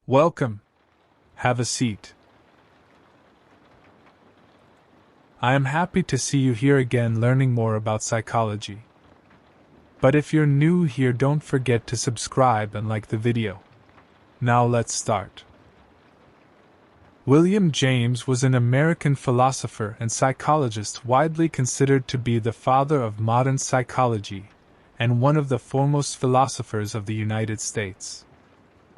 Welcome. Have a seat. I am happy to see you here again learning more about psychology. But if you're new here, don't forget to subscribe and like the video. Now let's start. William James was an American philosopher and psychologist widely considered to be the father of modern psychology and one of the foremost philosophers of the United States.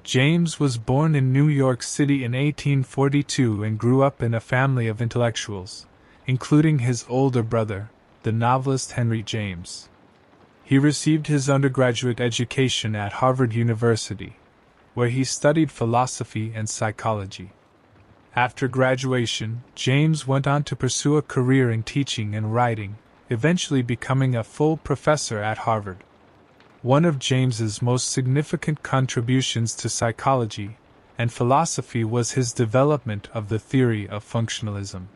James was born in New York City in 1842 and grew up in a family of intellectuals, including his older brother, the novelist Henry James. He received his undergraduate education at Harvard University, where he studied philosophy and psychology. After graduation, James went on to pursue a career in teaching and writing, eventually becoming a full professor at Harvard. One of James's most significant contributions to psychology and philosophy was his development of the theory of functionalism.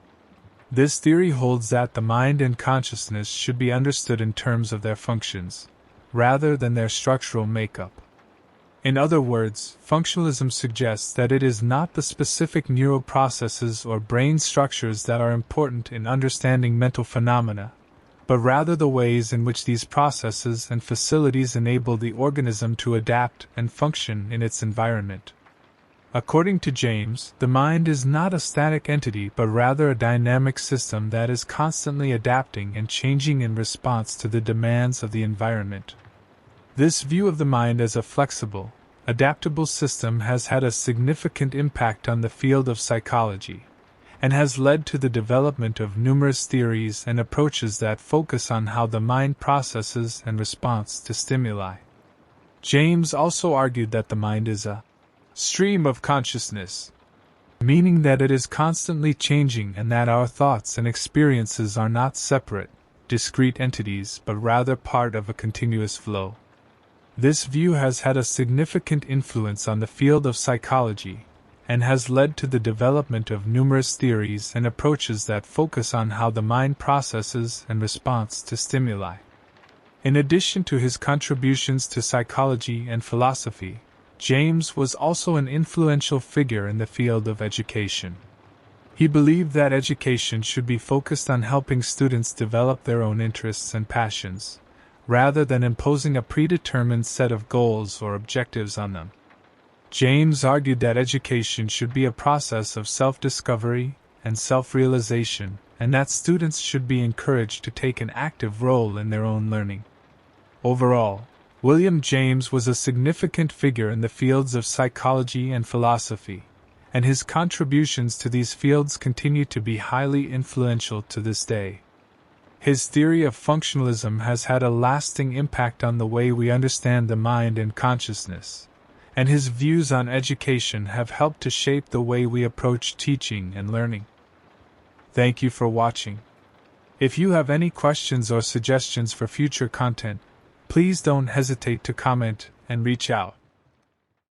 This theory holds that the mind and consciousness should be understood in terms of their functions, rather than their structural makeup. In other words, functionalism suggests that it is not the specific neural processes or brain structures that are important in understanding mental phenomena, but rather the ways in which these processes and facilities enable the organism to adapt and function in its environment. According to James, the mind is not a static entity but rather a dynamic system that is constantly adapting and changing in response to the demands of the environment. This view of the mind as a flexible, adaptable system has had a significant impact on the field of psychology, and has led to the development of numerous theories and approaches that focus on how the mind processes and responds to stimuli. James also argued that the mind is a stream of consciousness, meaning that it is constantly changing and that our thoughts and experiences are not separate, discrete entities but rather part of a continuous flow. This view has had a significant influence on the field of psychology, and has led to the development of numerous theories and approaches that focus on how the mind processes and responds to stimuli. In addition to his contributions to psychology and philosophy, James was also an influential figure in the field of education. He believed that education should be focused on helping students develop their own interests and passions, rather than imposing a predetermined set of goals or objectives on them. James argued that education should be a process of self-discovery and self-realization, and that students should be encouraged to take an active role in their own learning. Overall, William James was a significant figure in the fields of psychology and philosophy, and his contributions to these fields continue to be highly influential to this day. His theory of functionalism has had a lasting impact on the way we understand the mind and consciousness, and his views on education have helped to shape the way we approach teaching and learning. Thank you for watching. If you have any questions or suggestions for future content, please don't hesitate to comment and reach out.